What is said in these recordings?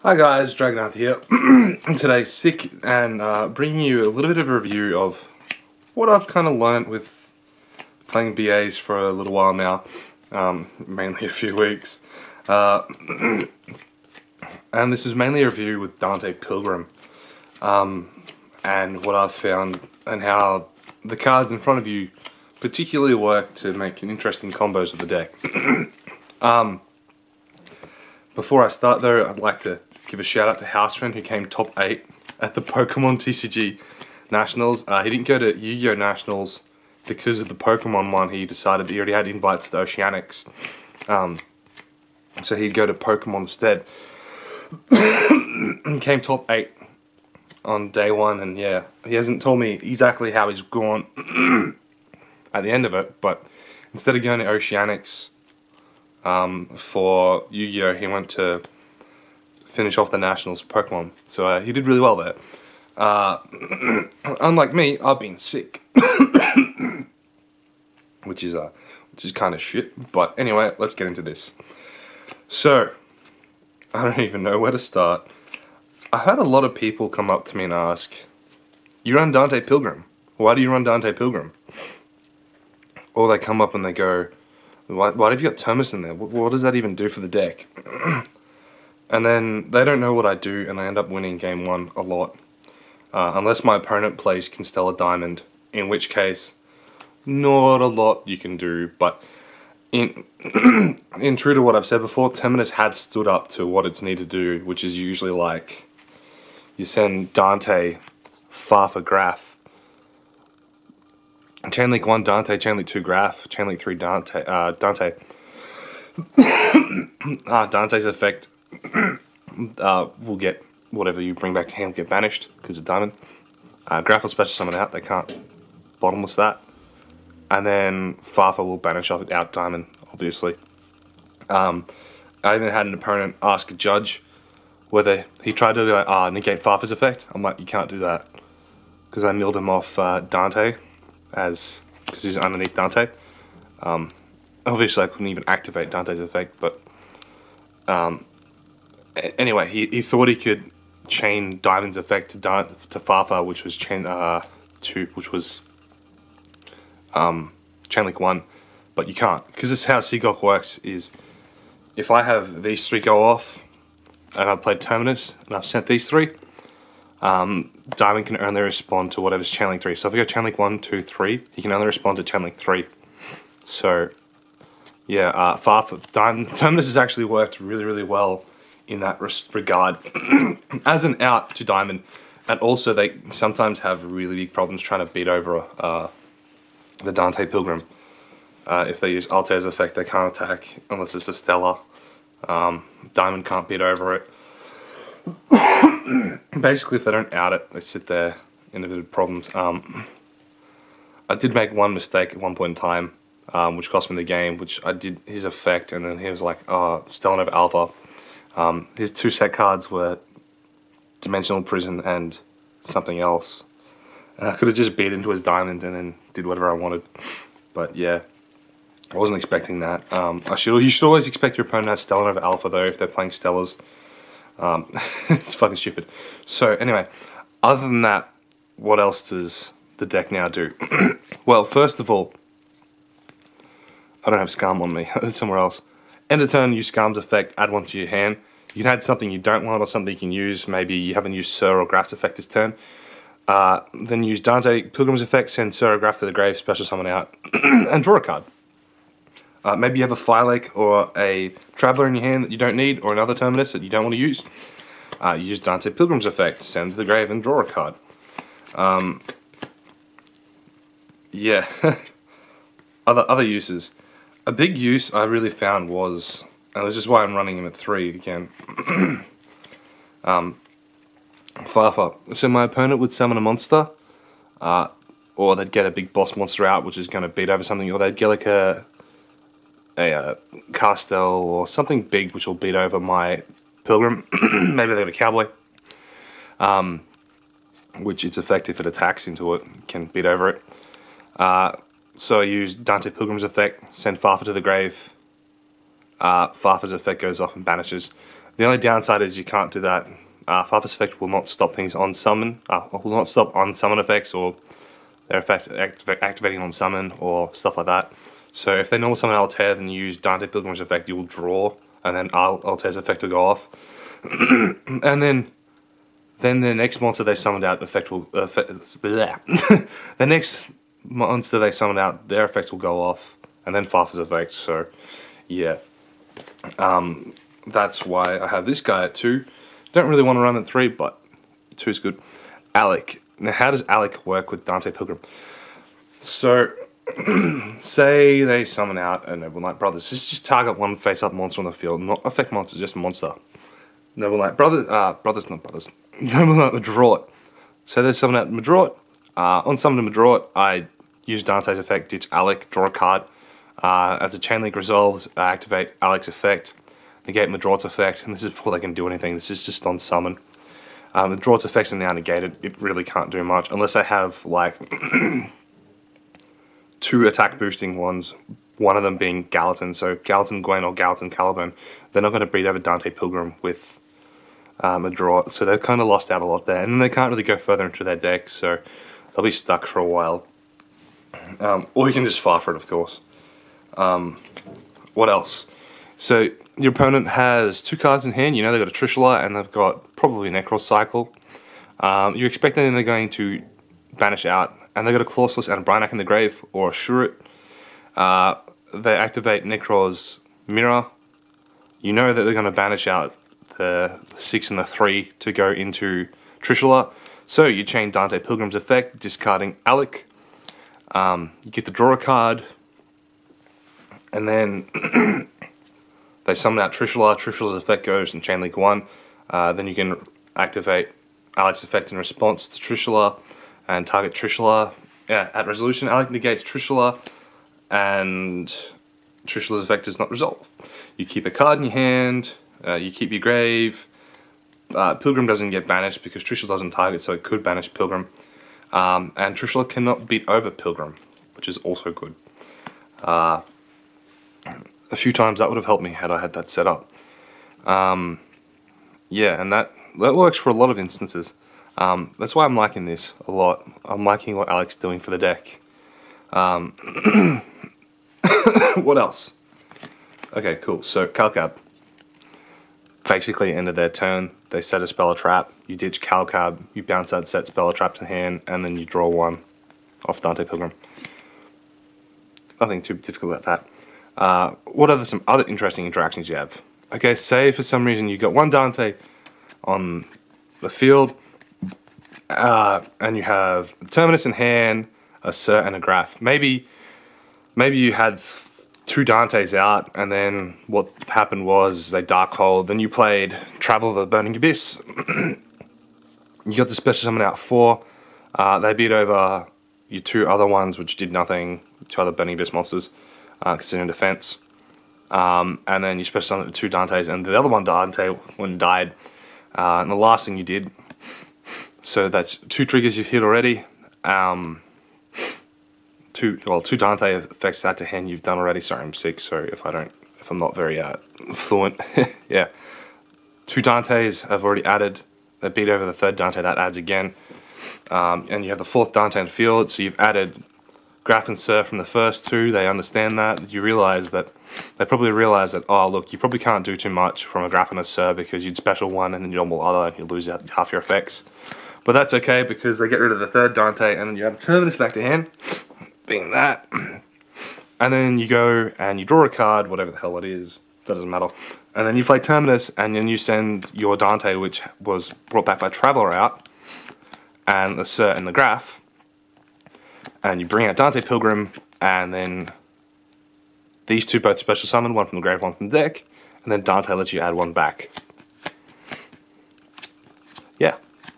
Hi guys, Dragoneither here. Today, sick and bringing you a little bit of a review of what I've kind of learnt with playing BAs for a little while now, mainly a few weeks. And this is mainly a review with Dante Pilgrim, and what I've found and how the cards in front of you particularly work to make an interesting combos of the deck. Before I start though, I'd like to give a shout out to Housefriend, who came top 8 at the Pokemon TCG Nationals. He didn't go to Yu-Gi-Oh! Nationals because of the Pokemon one. He decided he already had invites to Oceanics, so he'd go to Pokemon instead. And came top 8 on day 1, and yeah, he hasn't told me exactly how he's gone at the end of it, but instead of going to Oceanics for Yu-Gi-Oh! He went to finish off the Nationals for Pokemon, so he did really well there. Unlike me, I've been sick, which is kind of shit. But anyway, let's get into this. So, I don't even know where to start. I had a lot of people come up to me and ask, "You run Dante Pilgrim? Why do you run Dante Pilgrim?" Or they come up and they go, why have you got Terminus in there? What does that even do for the deck? And then they don't know what I do, and I end up winning game 1 a lot. Unless my opponent plays Constellar Diamond, in which case, not a lot you can do. But in true to what I've said before, Terminus had stood up to what it's needed to do, which is usually like, you send Dante, Farfa, Graph, Chainlink 1 Dante, Chainlink 2 Graph, Chainlink 3 Dante, Dante's effect will get whatever you bring back to hand, get banished because of Diamond. Graph will special summon out, they can't bottomless that. And then Farfa will banish out Diamond, obviously. I even had an opponent ask a judge whether he tried to like, negate Farfa's effect. I'm like, you can't do that, because I milled him off Dante, because he's underneath Dante. Obviously I couldn't even activate Dante's effect, but anyway, he thought he could chain Diamond's effect to Farfa, which was Chainlink 1, but you can't, because this is how Seagull works. Is if I have these 3 go off and I've played Terminus and I've sent these 3, Diamond can only respond to whatever's Chainlink 3. So if I go Chainlink 1, 2, 3, he can only respond to Chainlink 3. So yeah, Terminus has actually worked really, really well in that regard as an out to Diamond. And also they sometimes have really big problems trying to beat over the Dante Pilgrim. If they use Altair's effect, they can't attack unless it's a Stellar. Diamond can't beat over it. Basically, if they don't out it, they sit there in a bit of problems. I did make one mistake at one point in time, which cost me the game, which I did his effect, and then he was like, Stellar over Alpha. His 2 set cards were Dimensional Prison and something else. I could have just beat into his Diamond and then did whatever I wanted. But yeah, I wasn't expecting that. You should always expect your opponent to have Stellar over Alpha, though, if they're playing Stellars. It's fucking stupid. So anyway, other than that, what else does the deck now do? Well, first of all, I don't have Scum on me. It's somewhere else. End of turn, use Scum's effect, add 1 to your hand. You can add something you don't want or something you can use. Maybe you haven't used Sir or Graph's effect this turn. Then use Dante Pilgrim's effect, send Sir or Graph to the grave, special summon out, and draw a card. Maybe you have a Firelake or a Traveler in your hand that you don't need, or another Terminus that you don't want to use. Use Dante Pilgrim's effect, send to the grave and draw a card. Yeah, other uses. A big use I really found was, and this is why I'm running him at 3 again, Farfa. So my opponent would summon a monster, or they'd get a big boss monster out, which is going to beat over something, or they'd get like a Castel or something big, which will beat over my Pilgrim. Maybe they have a Cowboy, which it's effective if it attacks into it, can beat over it. So I use Dante Pilgrim's effect, send Farfa to the grave, Farfa's effect goes off and banishes. The only downside is you can't do that. Farfa's effect will not stop things on summon, will not stop on summon effects or their effect activating on summon or stuff like that. So if they normal summon Altair, then you use Dante Pilgrim's effect, you will draw, and then Altair's effect will go off. And then the next monster they summoned out, effect will the next monster they summoned out, their effect will go off, and then Farfa's effect. So yeah, that's why I have this guy at 2. Don't really want to run at 3, but 2 is good. Alich. Now, how does alich work with Dante Pilgrim? So, say they summon out a Noble Knight Brothers. Just target one face-up monster on the field, not affect monster, just monster. Noble Knight Brothers, not Brothers. Noble Knight Madrot. So they summon out Madrot. On summon Madrot, I use Dante's effect, ditch alich, draw a card. As the chain link resolves, I activate Alich's effect, negate Madrot's effect, and this is before they can do anything. This is just on summon. Madrot's effects are now negated. It really can't do much unless I have like 2 attack boosting ones, one of them being Gallatin. So Gallatin Gwen or Gallatin Caliban, they're not going to beat over Dante Pilgrim with Madrot, so they've kind of lost out a lot there, and then they can't really go further into their deck, so they'll be stuck for a while. Or you can just fire for it, of course. What else? So your opponent has 2 cards in hand. You know they've got a Trishula and they've got probably Necros Cycle. You're expecting they're going to banish out, and they've got a Clawsless and a Brinac in the grave, or a Shurit. They activate Necros Mirror. You know that they're going to banish out the 6 and the 3 to go into Trishula. So you chain Dante Pilgrim's effect, discarding alich. You get the draw a card, and then they summon out Trishula. Trishula's effect goes in chain link 1. Then you can activate Alich's effect in response to Trishula and target Trishula. Yeah, at resolution, alich negates Trishula, and Trishula's effect does not resolve. You keep a card in your hand. You keep your grave. Pilgrim doesn't get banished because Trishula doesn't target, so it could banish Pilgrim. And Trishula cannot beat over Pilgrim, which is also good. A few times that would have helped me had I had that set up. Yeah, and that works for a lot of instances. That's why I'm liking this a lot. I'm liking what Alich's doing for the deck. What else? Okay, cool. So Calcab. Basically, end of their turn, they set a spell or trap. You ditch Calcab, you bounce that set spell or trap to hand, and then you draw 1 off Dante Pilgrim. Nothing too difficult about that. What are some other interesting interactions you have? Okay, say for some reason you got 1 Dante on the field, and you have Terminus in hand, a Sir, and a Graph. Maybe you had 2 Dantes out, and then what happened was they Dark Hold. Then you played Travel of the Burning Abyss. You got the special summon out 4. They beat over your 2 other ones, which did nothing. 2 other Burning Abyss monsters, considering defense. And then you special summoned 2 Dantes, and the other one Dante when died. And the last thing you did. So that's 2 triggers you've hit already. 2 Dante effects that to hand you've done already. Sorry, I'm sick. Sorry if I'm not very fluent. Yeah, 2 Dantes have already added. They beat over the 3rd Dante. That adds again, and you have the 4th Dante in the field. So you've added Graph and Sir from the first 2. They understand that. You realize that they probably realize that. Oh, look, you probably can't do too much from a Graph and a Sir because you'd special 1 and then you normal other, and you lose out half your effects. But that's okay because they get rid of the 3rd Dante, and then you have Terminus back to hand. Being that, and then you go and you draw a card, whatever the hell it is, that doesn't matter, and then you play Terminus, and then you send your Dante, which was brought back by Traveler, out, and the Sir and the Graph, and you bring out Dante Pilgrim, and then these 2 both special summon, 1 from the grave, 1 from the deck, and then Dante lets you add 1 back. Yeah,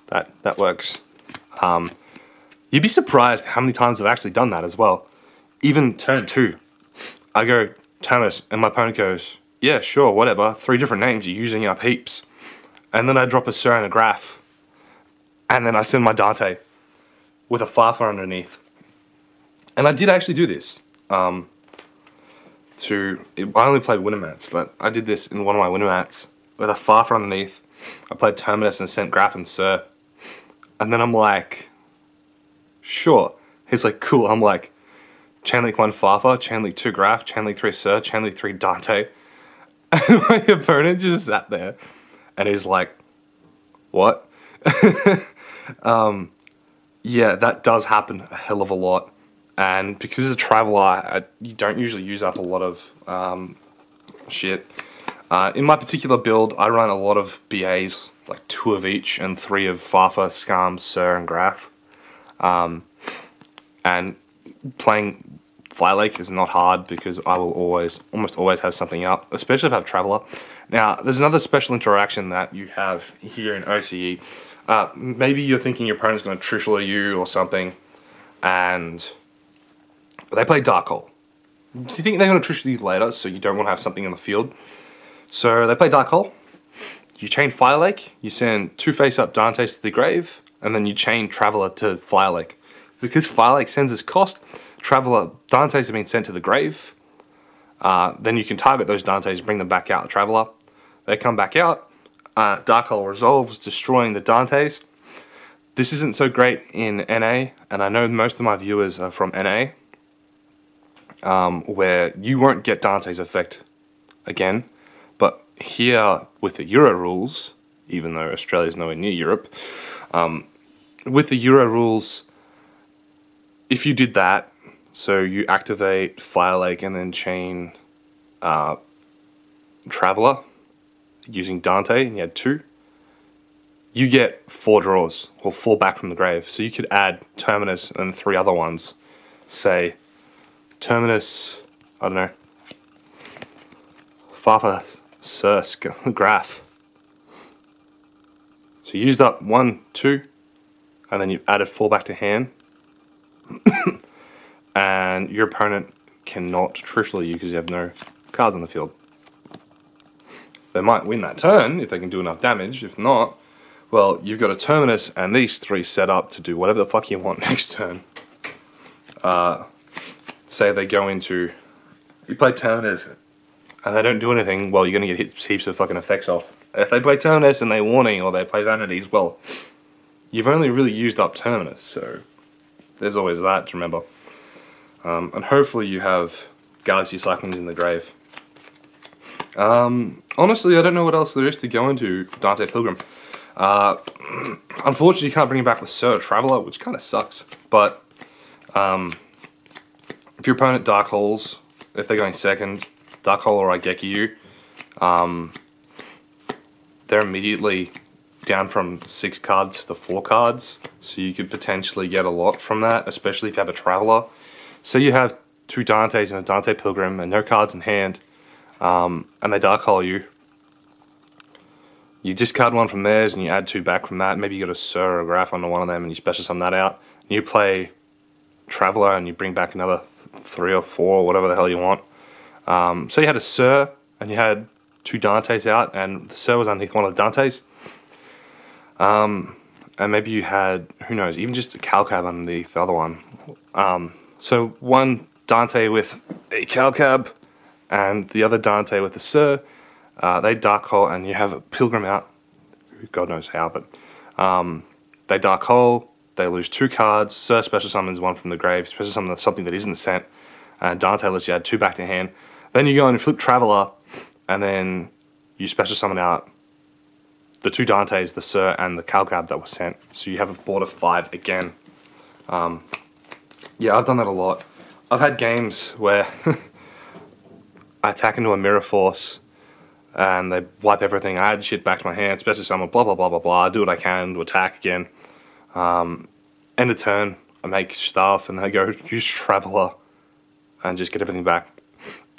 that works. You'd be surprised how many times I've actually done that as well. Even turn 2. I go, Terminus, and my opponent goes, yeah, sure, whatever. 3 different names, you're using up heaps. And then I drop a Sir and a Graph. And then I send my Dante with a Farfa underneath. And I did actually do this. I only played winter mats, but I did this in one of my winter mats with a Farfa underneath. I played Terminus and sent Graf and Sir. And then I'm like, sure. He's like, cool. I'm like, Chain Link 1 Farfa, Chain Link 2 Graf, Chain Link 3 Sir, Chain Link 3 Dante. And my opponent just sat there and he's like, what? Yeah, that does happen a hell of a lot. And because as a Traveler, you don't usually use up a lot of shit. In my particular build, I run a lot of BAs, like 2 of each and 3 of Farfa, Scam, Sir, and Graf. And playing Fire Lake is not hard because I will almost always have something up, especially if I have Traveler. Now, there's another special interaction that you have here in OCE. Maybe you're thinking your opponent's going to Trishula you or something, and they play Dark Hole. Do you think they're going to Trishula you later, so you don't want to have something in the field? So they play Dark Hole, you chain Fire Lake, you send 2 face-up Dantes to the grave, and then you chain Traveler to Fire Lake. Because Fire Lake sends its cost, Dantes have been sent to the grave, then you can target those Dantes, bring them back out to Traveler. They come back out, Dark Hole resolves, destroying the Dantes. This isn't so great in NA, and I know most of my viewers are from NA, where you won't get Dante's effect again. But here, with the Euro rules, even though Australia's nowhere near Europe, with the Euro rules, if you did that, so you activate Fire Lake and then chain Traveler using Dante, and you had 2, you get 4 draws, or 4 back from the grave. So you could add Terminus and 3 other ones. Say, Terminus, I don't know, Farfa, Sir, Graf. So you used up 1, 2, and then you added 4 back to hand. And your opponent cannot Trishula you because you have no cards on the field. They might win that turn if they can do enough damage. If not, well, you've got a Terminus and these 3 set up to do whatever the fuck you want next turn. Say they go into... You play Terminus and they don't do anything, well, you're going to get heaps of fucking effects off. If they play Terminus and they Warning or they play Vanities, well, you've only really used up Terminus, so there's always that to remember. And hopefully you have Galaxy Cyclones in the grave. Honestly, I don't know what else there is to go into Dante Pilgrim. Unfortunately, you can't bring him back with Sir Traveler, which kind of sucks. But if your opponent Dark Holes, if they're going second, Dark Hole or Igeki you, they're immediately down from 6 cards to 4 cards. So you could potentially get a lot from that, especially if you have a Traveler. So you have 2 Dantes and a Dante Pilgrim and no cards in hand, and they Dark Hole you. You discard 1 from theirs and you add 2 back from that. Maybe you got a Sir or a Graf onto one of them and you special summon that out. And you play Traveler and you bring back another 3 or 4 or whatever the hell you want. So you had a Sir and you had 2 Dantes out and the Sir was underneath one of the Dantes. And maybe you had, who knows, even just a Calcab underneath the other one. So 1 Dante with a Calcab and the other Dante with a Sir. They Dark Hole and you have a Pilgrim out. God knows how, but they Dark Hole, they lose 2 cards. Sir special summons 1 from the grave, special summon something that isn't sent, and Dante lets you add 2 back to hand. Then you go and flip Traveler, and then you special summon out the 2 Dantes, the Sir, and the Calcab that was sent. So you have a board of 5 again. Yeah, I've done that a lot. I've had games where I attack into a Mirror Force, and they wipe everything. I add shit back to my hand, special summon, blah blah blah blah blah. I do what I can to attack again. End of turn, I make stuff, and I go use Traveler, and just get everything back.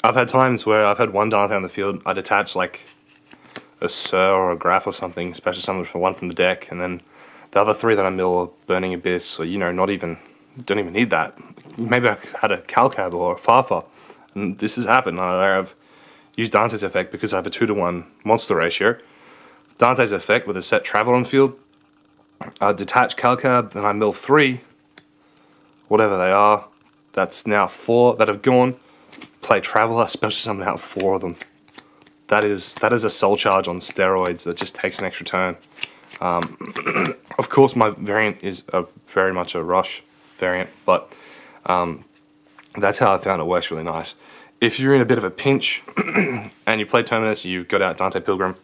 I've had times where I've had 1 Dante on the field, I detach like a Sir or a Graf or something, special summon for 1 from the deck, and then the other 3 that I mill are Burning Abyss, or don't even need that. Maybe I had a Calcab or a Farfa, and this has happened. I have used Dante's effect because I have a 2-to-1 monster ratio. Dante's effect with a set Travel on field. Detach Calcab, then I mill 3, whatever they are. That's now 4 that have gone. play Traveler, special summon out 4 of them. That is a soul charge on steroids that just takes an extra turn. Of course, my variant is very much a rush variant, but that's how I found it works really nice. If you're in a bit of a pinch and you play Terminus, you've got out Dante Pilgrim.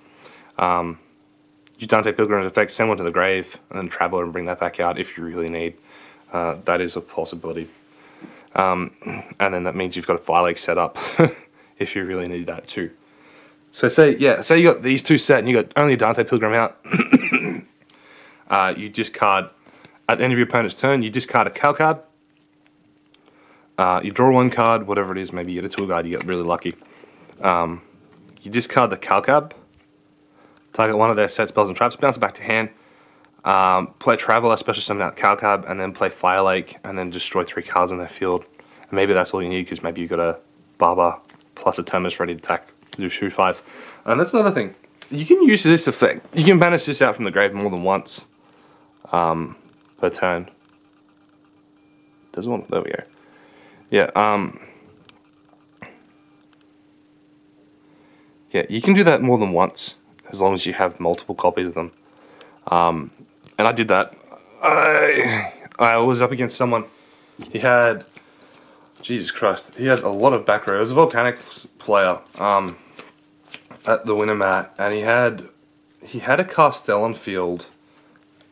You Dante Pilgrim's effect, send one to the grave, and then Traveler and bring that back out if you really need. That is a possibility. And then that means you've got a alich set up if you really need that too. So say you got these 2 set and you got only Dante Pilgrim out. You discard, at the end of your opponent's turn, you discard a Cal card. You draw 1 card, whatever it is, maybe you get a tool guide, you get really lucky. You discard the Cal card, target one of their set spells and traps, bounce it back to hand, play Traveler, special summon out Cal card, and then play Fire Lake, and then destroy 3 cards in their field. And maybe that's all you need, because maybe you've got a Barber plus a Terminus ready to attack, do 2/5. And that's another thing. You can use this effect. You can banish this out from the grave more than once per turn. There's one. There we go. Yeah. Yeah, you can do that more than once as long as you have multiple copies of them. And I did that. I was up against someone. He had, Jesus Christ, he had a lot of back row. It was a volcanic player at the winter mat, and he had a Castell on field,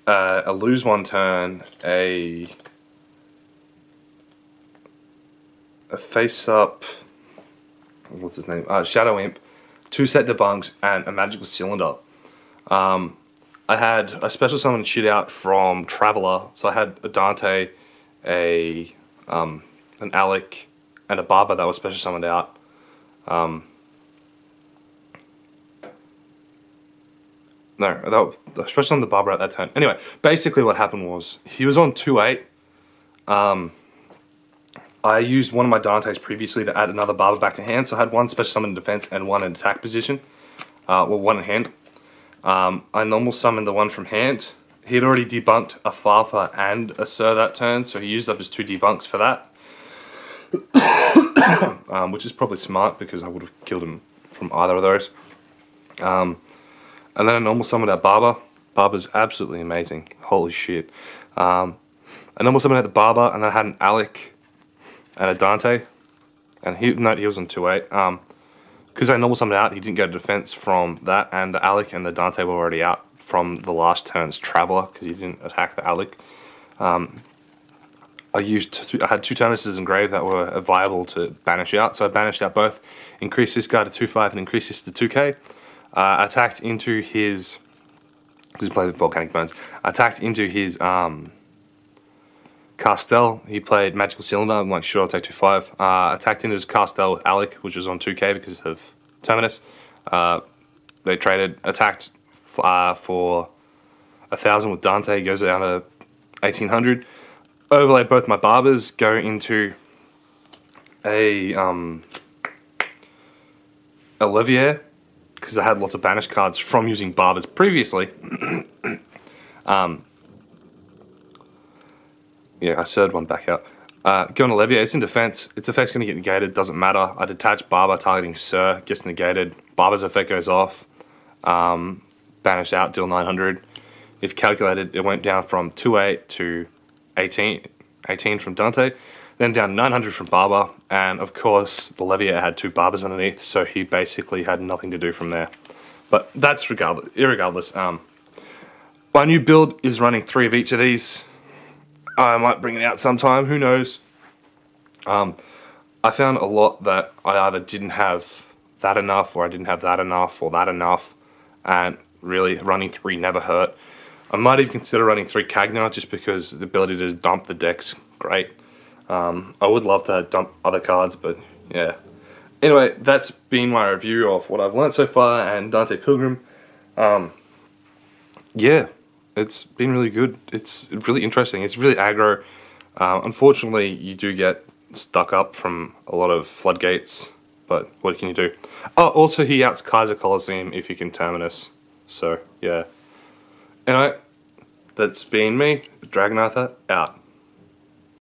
a lose 1 turn, a face up, what's his name? Shadow Imp, 2 set debunks, and a magical cylinder. I had a special summon shootout from Traveler, so I had a Dante, an alich, and a Barber that was special summoned out. No, that special summoned the Barber at that turn. Anyway, basically what happened was, he was on 2/8. I used one of my Dantes previously to add another Barber back to hand, so I had 1 special summon in defense and 1 in attack position. Well, 1 in hand. I normal summoned the 1 from hand. He'd already debunked a Farfa and a Sir that turn, so he used up his 2 debunks for that. Which is probably smart, because I would have killed him from either of those. And then I normal summoned that Barber. Barber's absolutely amazing. Holy shit. I normal summoned the Barber, and then I had an alich and a Dante. And he was on 2/8. Because I normal summoned out, he didn't go to defense from that, and the alich and the Dante were already out from the last turn's Traveler, because he didn't attack the alich. I had 2 Terminuses in grave that were viable to banish out, so I banished out both, increased this guy to 2/5 and increased this to 2k. Attacked into his, because he played with Volcanic Bones, attacked into his Castell. He played Magical Cylinder. I'm like, sure, I'll take 2/5. Attacked into his Castell with alich, which was on 2k because of Terminus. They traded, attacked for 1,000 with Dante, goes down to 1,800. Overlay both my Barbers, go into a Olivier, because I had lots of banished cards from using Barbers previously. Yeah, I served 1 back out. Go on Olivier, it's in defense. Its effect's going to get negated, doesn't matter. I detach Barber targeting Sir, gets negated. Barber's effect goes off. Banished out, deal 900. If calculated, it went down from 2/8 to 18 from Dante, then down 900 from Barber, and of course the Levier had 2 Barbers underneath, so he basically had nothing to do from there. But that's irregardless. My new build is running 3 of each of these. I might bring it out sometime, who knows. I found a lot that I either didn't have that enough, or I didn't have that enough, or that enough, and really running 3 never hurt. I might even consider running 3 Cagna, just because the ability to dump the deck's great. I would love to dump other cards, but yeah. Anyway, that's been my review of what I've learned so far, and Dante Pilgrim. Yeah, it's been really good. It's really interesting. It's really aggro. Unfortunately, you do get stuck up from a lot of floodgates, but what can you do? Oh, also he outs Kaiser Coliseum if you can Terminus. So, yeah. Anyway, that's been me, Dragoneither, out.